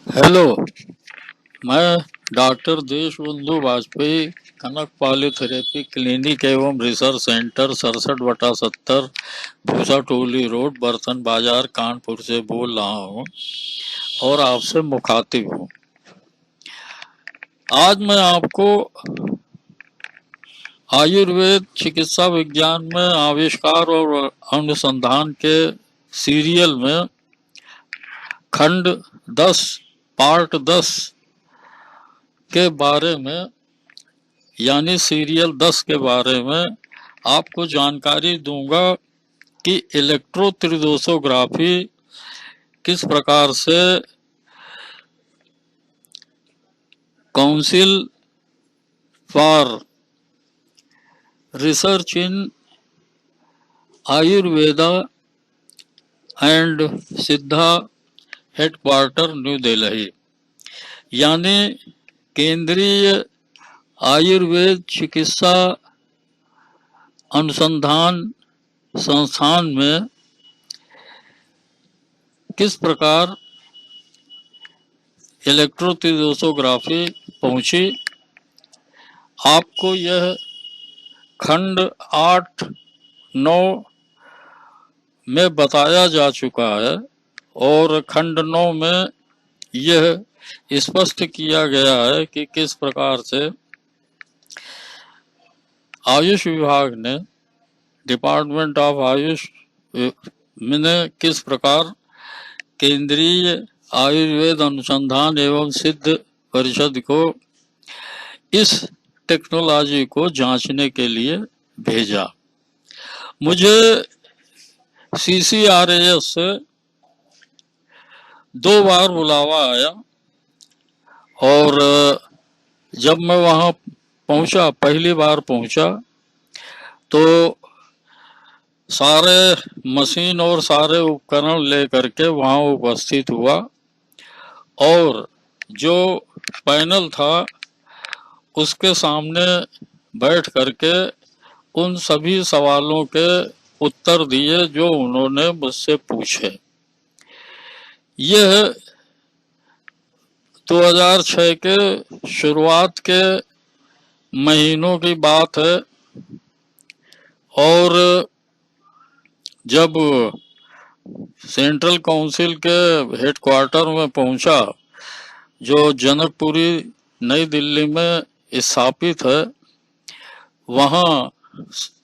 Hello. मैं doctor Deshbandhu Vajpayee कनक polytherapy clinic एवं research centre 67/70 भूसा टोली रोड बर्तन बाजार कानपुर से बोल रहा हूँ और आपसे मुखातिब हूँ। आज मैं आपको आयुर्वेद चिकित्सा विज्ञान में आविष्कार और अनुसंधान के सीरियल में खंड 10 पार्ट 10 के बारे में यानी सीरियल 10 के बारे में आपको जानकारी दूंगा कि इलेक्ट्रोत्रिदोसोग्राफी किस प्रकार से council for research in Ayurveda and सिद्धा हेडक्वार्टर न्यू दिल्ली यानी केंद्रीय आयुर्वेद चिकित्सा अनुसंधान संस्थान में किस प्रकार इलेक्ट्रोत्रिदोसोग्राफी पहुंची। आपको यह खंड 8-9 में बताया जा चुका है और खंड 9 में यह स्पष्ट किया गया है कि किस प्रकार से आयुष विभाग ने डिपार्टमेंट ऑफ आयुष ने किस प्रकार केंद्रीय आयुर्वेद अनुसंधान एवं सिद्ध परिषद को इस टेक्नोलॉजी को जांचने के लिए भेजा। मुझे CCRAS से 2 बार बुलावा आया और जब मैं वहां पहुंचा, पहली बार पहुंचा तो सारे मशीन और सारे उपकरण लेकर के वहां उपस्थित हुआ और जो पैनल था उसके सामने बैठ करके उन सभी सवालों के उत्तर दिए जो उन्होंने मुझसे पूछे। यह 2006 के शुरुआत के महीनों की बात है और जब सेंट्रल काउंसिल के हेडक्वार्टर में पहुंचा जो जनकपुरी नई दिल्ली में स्थापित है, वहां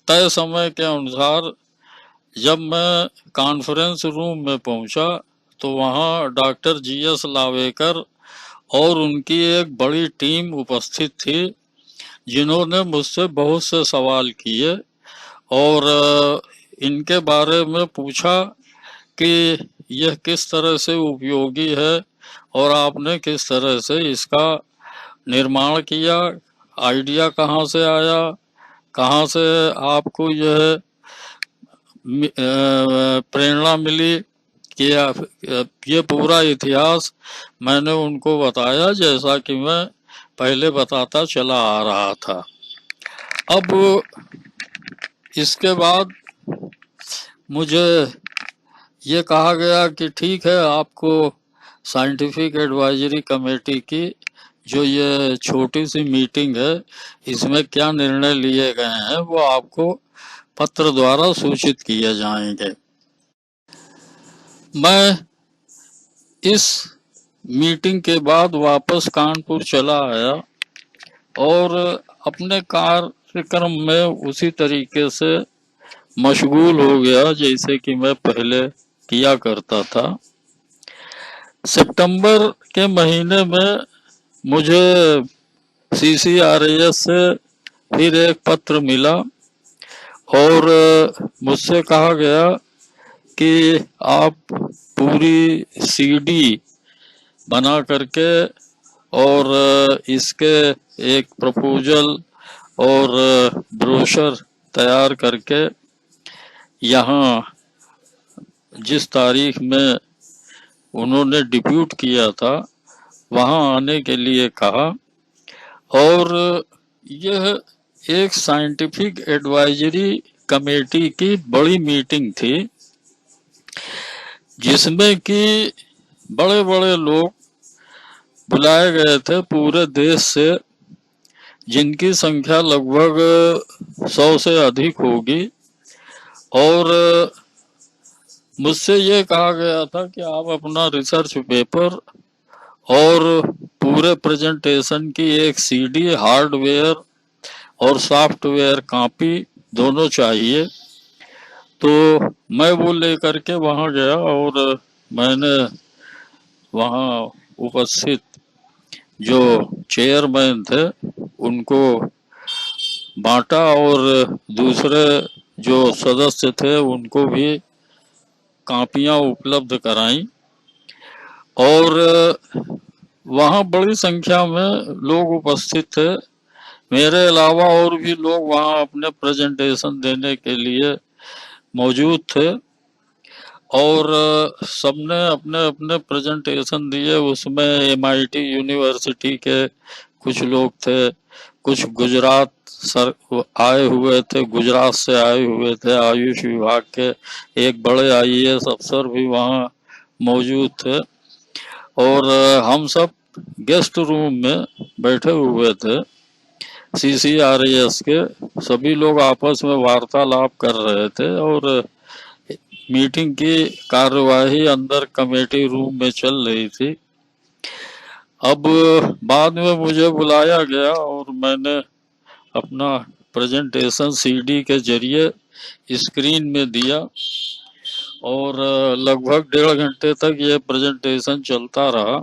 तय समय के अनुसार जब मैं कॉन्फ्रेंस रूम में पहुंचा तो वहां डॉक्टर GS लावेकर और उनकी एक बड़ी टीम उपस्थित थी जिन्होंने मुझसे बहुत से सवाल किए और इनके बारे में पूछा कि यह किस तरह से उपयोगी है और आपने किस तरह से इसका निर्माण किया, आइडिया कहाँ से आया, कहाँ से आपको यह प्रेरणा मिली कि ये पूरा इतिहास मैंने उनको बताया जैसा कि मैं पहले बताता चला आ रहा था। अब इसके बाद मुझे ये कहा गया कि ठीक है, आपको साइंटिफिक एडवाइजरी कमेटी की जो ये छोटी सी मीटिंग है इसमें क्या निर्णय लिए गए हैं वो आपको पत्र द्वारा सूचित किए जाएंगे। मैं इस मीटिंग के बाद वापस कानपुर चला आया और अपने कार्यक्रम में उसी तरीके से मशगूल हो गया जैसे कि मैं पहले किया करता था। सितंबर के महीने में मुझे CCRAS से फिर एक पत्र मिला और मुझसे कहा गया कि आप पूरी CD बना करके और इसके एक प्रपोजल और ब्रोशर तैयार करके यहाँ जिस तारीख में उन्होंने डिप्यूट किया था वहाँ आने के लिए कहा और यह एक साइंटिफिक एडवाइजरी कमेटी की बड़ी मीटिंग थी जिसमें कि बड़े बड़े लोग बुलाए गए थे पूरे देश से, जिनकी संख्या लगभग 100 से अधिक होगी। और मुझसे ये कहा गया था कि आप अपना रिसर्च पेपर और पूरे प्रेजेंटेशन की एक सीडी, हार्डवेयर और सॉफ्टवेयर कॉपी दोनों चाहिए। तो मैं वो लेकर के वहाँ गया और मैंने वहाँ उपस्थित जो चेयरमैन थे उनको बांटा, और दूसरे जो सदस्य थे उनको भी कापियां उपलब्ध कराई। और वहाँ बड़ी संख्या में लोग उपस्थित थे। मेरे अलावा और भी लोग वहाँ अपने प्रेजेंटेशन देने के लिए मौजूद थे, और सबने अपने अपने प्रेजेंटेशन दिए। उसमें एमआईटी यूनिवर्सिटी के कुछ लोग थे, कुछ गुजरात सर आए हुए थे, गुजरात से आए हुए थे, आयुष विभाग के एक बड़े आईएएस अफसर भी वहाँ मौजूद थे। और हम सब गेस्ट रूम में बैठे हुए थे। सीसीआरएस के सभी लोग आपस में वार्तालाप कर रहे थे, और मीटिंग की कार्यवाही अंदर कमेटी रूम में चल रही थी। अब बाद में मुझे बुलाया गया और मैंने अपना प्रेजेंटेशन सीडी के जरिए स्क्रीन में दिया, और लगभग 1.5 घंटे तक ये प्रेजेंटेशन चलता रहा।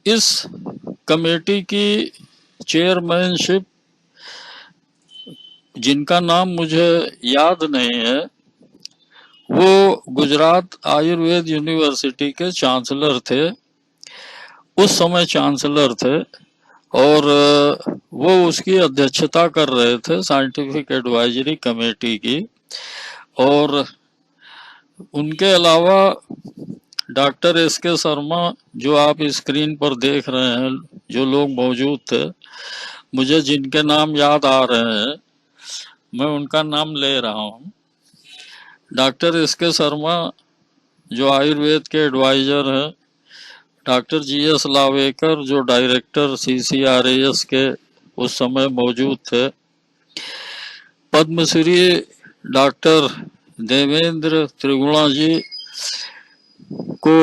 इस कमेटी की चेयरमैनशिप, जिनका नाम मुझे याद नहीं है, वो गुजरात आयुर्वेद यूनिवर्सिटी के चांसलर थे, उस समय चांसलर थे। और वो उसकी अध्यक्षता कर रहे थे, साइंटिफिक एडवाइजरी कमेटी की। और उनके अलावा डॉक्टर एस के शर्मा, जो आप स्क्रीन पर देख रहे हैं, जो लोग मौजूद थे, मुझे जिनके नाम याद आ रहे हैं मैं उनका नाम ले रहा हूँ। डॉक्टर एस के शर्मा जो आयुर्वेद के एडवाइजर हैं, डॉक्टर जीएस लावेकर जो डायरेक्टर सीसीआरएस के उस समय मौजूद थे, पद्मश्री डॉक्टर देवेंद्र त्रिगुणा जी को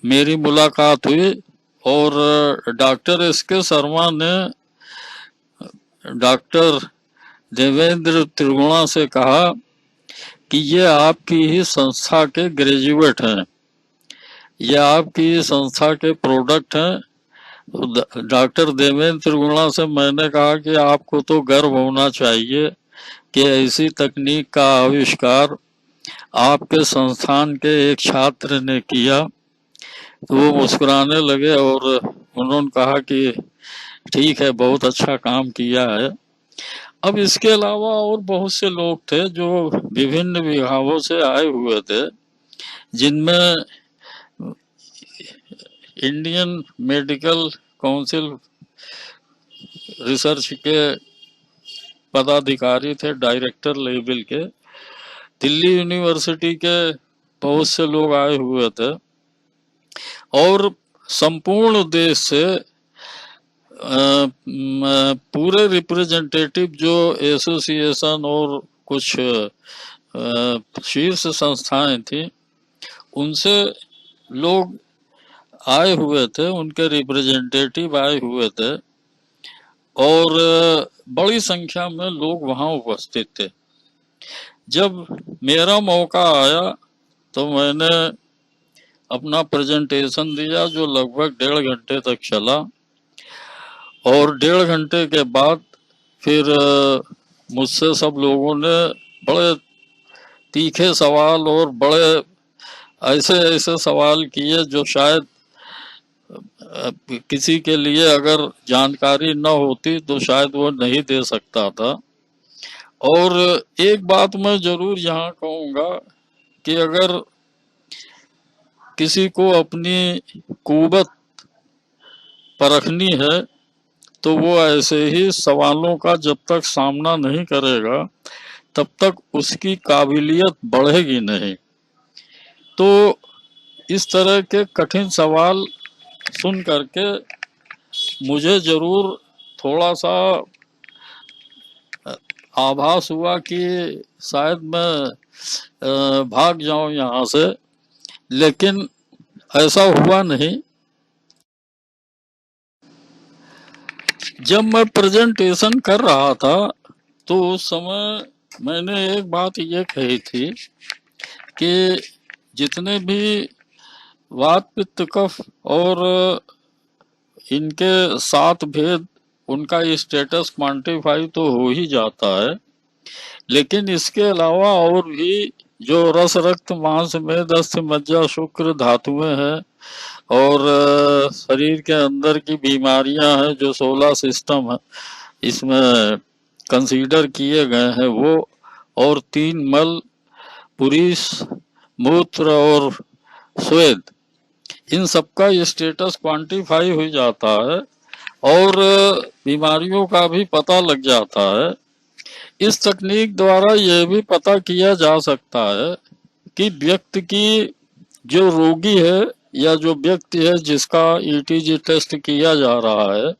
मेरी मुलाकात हुई, और डॉक्टर एस के शर्मा ने डॉक्टर देवेंद्र त्रिगुणा से कहा कि ये आपकी ही संस्था के ग्रेजुएट हैं, ये आपकी संस्था के प्रोडक्ट हैं। डॉक्टर देवेंद्र त्रिगुणा से मैंने कहा कि आपको तो गर्व होना चाहिए कि ऐसी तकनीक का आविष्कार आपके संस्थान के एक छात्र ने किया। तो वो मुस्कुराने लगे और उन्होंने कहा कि ठीक है, बहुत अच्छा काम किया है। अब इसके अलावा और बहुत से लोग थे जो विभिन्न विभागों से आए हुए थे, जिनमें इंडियन मेडिकल काउंसिल रिसर्च के पदाधिकारी थे, डायरेक्टर लेवल के। दिल्ली यूनिवर्सिटी के बहुत से लोग आए हुए थे, और संपूर्ण देश से पूरे रिप्रेजेंटेटिव जो एसोसिएशन और कुछ शीर्ष संस्थाएं थी, उनसे लोग आए हुए थे, उनके रिप्रेजेंटेटिव आए हुए थे, और बड़ी संख्या में लोग वहां उपस्थित थे। जब मेरा मौका आया तो मैंने अपना प्रेजेंटेशन दिया, जो लगभग 1.5 घंटे तक चला। और 1.5 घंटे के बाद फिर मुझसे सब लोगों ने बड़े तीखे सवाल और बड़े ऐसे ऐसे सवाल किए जो शायद किसी के लिए अगर जानकारी न होती तो शायद वो नहीं दे सकता था। और एक बात मैं जरूर यहाँ कहूँगा कि अगर किसी को अपनी कुवत परखनी है तो वो ऐसे ही सवालों का जब तक सामना नहीं करेगा तब तक उसकी काबिलियत बढ़ेगी नहीं। तो इस तरह के कठिन सवाल सुन करके मुझे जरूर थोड़ा सा आभास हुआ कि शायद मैं भाग जाऊं यहाँ से, लेकिन ऐसा हुआ नहीं। जब मैं प्रेजेंटेशन कर रहा था तो उस समय मैंने एक बात ये कही थी कि जितने भी वात पित्त कफ और इनके 7 भेद, उनका स्टेटस क्वांटिफाई तो हो ही जाता है, लेकिन इसके अलावा और भी जो रस रक्त मांस मेद अस्थि मज्जा शुक्र धातुएं हैं और शरीर के अंदर की बीमारियां हैं जो 16 सिस्टम है इसमें कंसीडर किए गए हैं वो, और 3 मल पुरुष मूत्र और स्वेद, इन सबका स्टेटस क्वांटिफाई हो जाता है और बीमारियों का भी पता लग जाता है। इस तकनीक द्वारा यह भी पता किया जा सकता है कि व्यक्ति की, जो रोगी है या जो व्यक्ति है जिसका ईटीजी टेस्ट किया जा रहा है,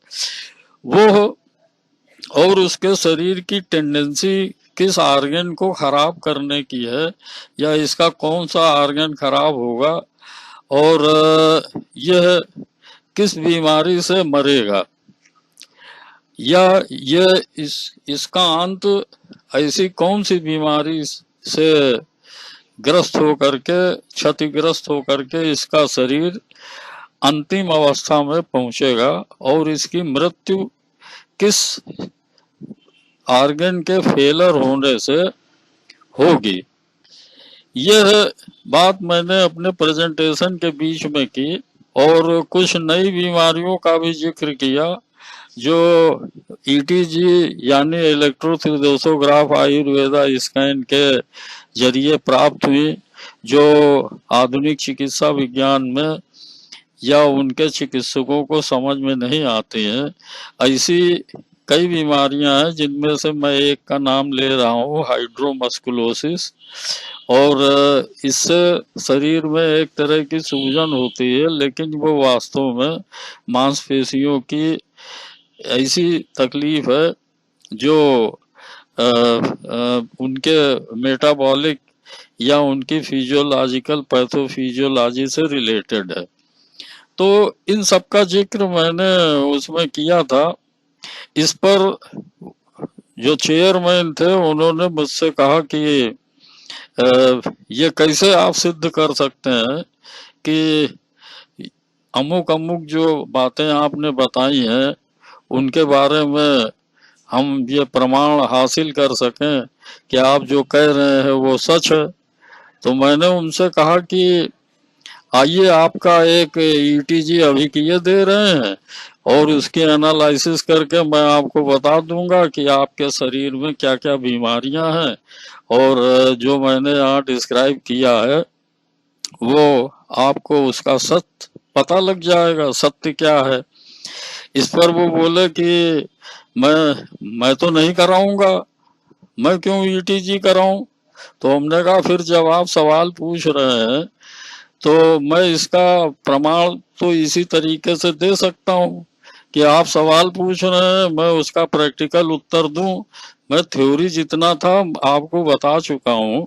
वो और उसके शरीर की टेंडेंसी किस आर्गन को खराब करने की है, या इसका कौन सा आर्गन खराब होगा और यह किस बीमारी से मरेगा, या यह इसका अंत ऐसी कौन सी बीमारी से ग्रस्त होकर के, क्षतिग्रस्त होकर के इसका शरीर अंतिम अवस्था में पहुंचेगा और इसकी मृत्यु किस आर्गन के फेलर होने से होगी। यह बात मैंने अपने प्रेजेंटेशन के बीच में की और कुछ नई बीमारियों का भी जिक्र किया जो ईटीजी यानी इलेक्ट्रोथिर्दोसोग्राफ आयुर्वेदा स्कैन के जरिए प्राप्त हुई, जो आधुनिक चिकित्सा विज्ञान में या उनके चिकित्सकों को समझ में नहीं आती हैं। ऐसी कई बीमारियां हैं जिनमें से मैं एक का नाम ले रहा हूँ, हाइड्रोमस्कुलोसिस, और इससे शरीर में एक तरह की सूजन होती है, लेकिन वो वास्तव में मांसपेशियों की ऐसी तकलीफ है जो उनके मेटाबॉलिक या उनकी फिजियोलॉजिकल पैथोफिजियोलॉजी से रिलेटेड है। तो इन सब का जिक्र मैंने उसमें किया था। इस पर जो चेयरमैन थे उन्होंने मुझसे कहा कि ये कैसे आप सिद्ध कर सकते हैं कि अमुक अमुक जो बातें आपने बताई हैं उनके बारे में हम ये प्रमाण हासिल कर सकें कि आप जो कह रहे हैं वो सच है। तो मैंने उनसे कहा कि आइए आपका एक ईटीजी अभी किए दे रहे हैं और उसकी एनालिसिस करके मैं आपको बता दूंगा कि आपके शरीर में क्या क्या बीमारियां हैं, और जो मैंने यहाँ डिस्क्राइब किया है वो आपको उसका सत्य पता लग जाएगा, सत्य क्या है। इस पर वो बोले कि मैं तो नहीं कराऊंगा, मैं क्यों ईटीजी कराऊं। तो हमने कहा फिर जब आप सवाल पूछ रहे हैं तो मैं इसका प्रमाण तो इसी तरीके से दे सकता हूँ कि आप सवाल पूछ रहे हैं, मैं उसका प्रैक्टिकल उत्तर दूं। मैं थ्योरी जितना था आपको बता चुका हूँ,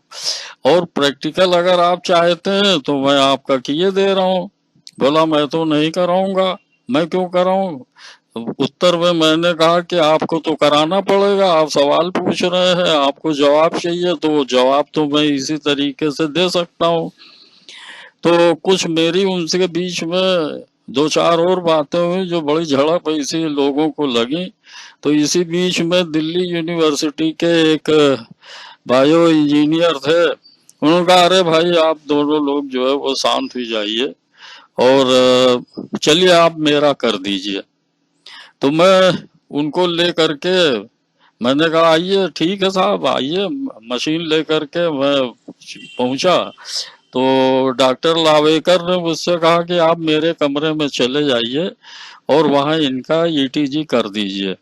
और प्रैक्टिकल अगर आप चाहते हैं तो मैं आपका किए दे रहा हूँ। बोला मैं तो नहीं कराऊंगा, मैं क्यों कराऊं। उत्तर में मैंने कहा कि आपको तो कराना पड़ेगा, आप सवाल पूछ रहे हैं, आपको जवाब चाहिए, तो जवाब तो मैं इसी तरीके से दे सकता हूँ। तो कुछ मेरी उनके बीच में 2-4 और बातें हुई जो बड़ी झड़प ऐसी लोगों को लगी। तो इसी बीच में दिल्ली यूनिवर्सिटी के एक बायो इंजीनियर थे, उन्होंने कहा अरे भाई आप दोनों लोग जो है वो शांत हो जाइए और चलिए आप मेरा कर दीजिए। तो मैं उनको ले करके मैंने कहा आइए, ठीक है साहब आइए। मशीन ले करके मैं पहुंचा तो डॉक्टर लावेकर ने मुझसे कहा कि आप मेरे कमरे में चले जाइए और वहाँ इनका ईटीजी कर दीजिए।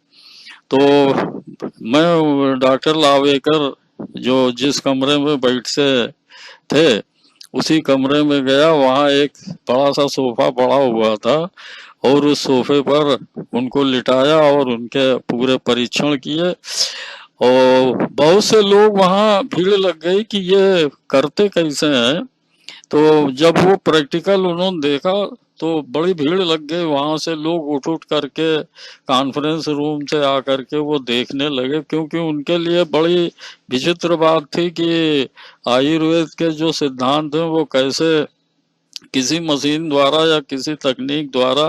तो मैं डॉक्टर लावेकर जो जिस कमरे में बैठते थे उसी कमरे में गया, वहाँ एक बड़ा सा सोफा पड़ा हुआ था और उस सोफे पर उनको लिटाया और उनके पूरे परीक्षण किए। और बहुत से लोग, वहाँ भीड़ लग गई कि ये करते कैसे हैं। तो जब वो प्रैक्टिकल उन्होंने देखा तो बड़ी भीड़ लग गई, वहां से लोग उठ उठ करके कॉन्फ्रेंस रूम से आकर के वो देखने लगे, क्योंकि उनके लिए बड़ी विचित्र बात थी कि आयुर्वेद के जो सिद्धांत हैं वो कैसे किसी मशीन द्वारा या किसी तकनीक द्वारा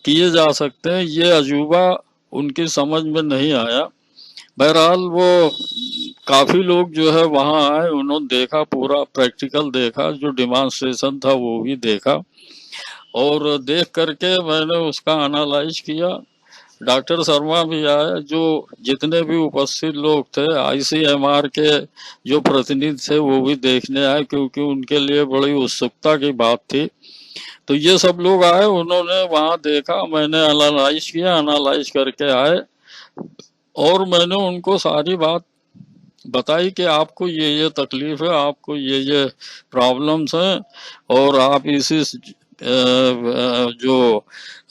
किए जा सकते हैं। ये अजूबा उनकी समझ में नहीं आया। बहरहाल वो काफी लोग जो है वहां आए, उन्होंने देखा, पूरा प्रैक्टिकल देखा, जो डिमॉन्स्ट्रेशन था वो भी देखा। और देख करके मैंने उसका एनालाइज किया। डॉक्टर शर्मा भी आए, जो जितने भी उपस्थित लोग थे आईसीएमआर के जो प्रतिनिधि थे वो भी देखने आए, क्योंकि उनके लिए बड़ी उत्सुकता की बात थी। तो ये सब लोग आए, उन्होंने वहां देखा, मैंने एनालाइज किया, एनालाइज करके आए और मैंने उनको सारी बात बताई कि आपको ये तकलीफ है, आपको ये प्रॉब्लम्स हैं, और आप इसी जो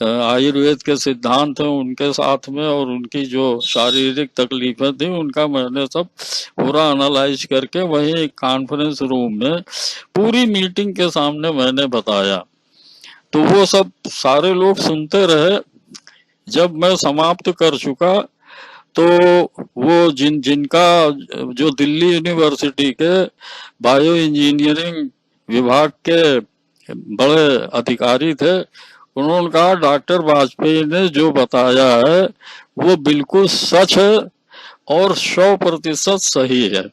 आयुर्वेद के सिद्धांत हैं उनके साथ में, और उनकी जो शारीरिक तकलीफें थी उनका मैंने सब पूरा एनालाइज करके वही कॉन्फ्रेंस रूम में पूरी मीटिंग के सामने मैंने बताया। तो वो सब सारे लोग सुनते रहे। जब मैं समाप्त कर चुका तो वो जिनका जो दिल्ली यूनिवर्सिटी के बायो इंजीनियरिंग विभाग के बड़े अधिकारी थे, उन्होंने कहा डॉक्टर वाजपेयी ने जो बताया है वो बिल्कुल सच है और 100% सही है।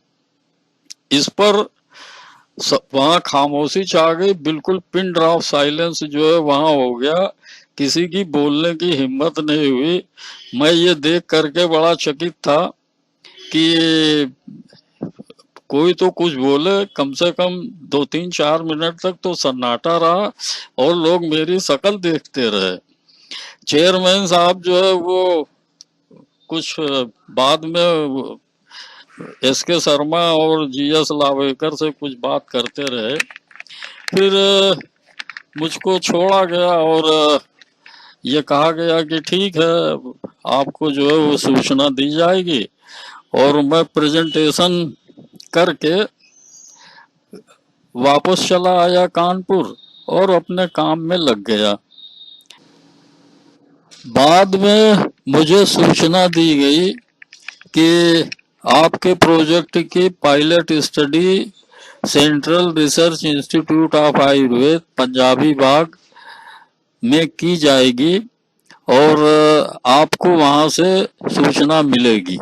इस पर वहां खामोशी छा गई, बिल्कुल पिन ड्रॉप साइलेंस जो है वहां हो गया, किसी की बोलने की हिम्मत नहीं हुई। मैं ये देख करके बड़ा चकित था कि कोई तो कुछ बोले। कम से कम 2-3-4 मिनट तक तो सन्नाटा रहा और लोग मेरी शक्ल देखते रहे। चेयरमैन साहब जो है वो कुछ बाद में एसके शर्मा और जीएस लावेकर से कुछ बात करते रहे। फिर मुझको छोड़ा गया और ये कहा गया कि ठीक है, आपको जो है वो सूचना दी जाएगी। और मैं प्रेजेंटेशन करके वापस चला आया कानपुर और अपने काम में लग गया। बाद में मुझे सूचना दी गई कि आपके प्रोजेक्ट की pilot study central research institute of Ayurveda Punjabi Bagh में की जाएगी और आपको वहां से सूचना मिलेगी।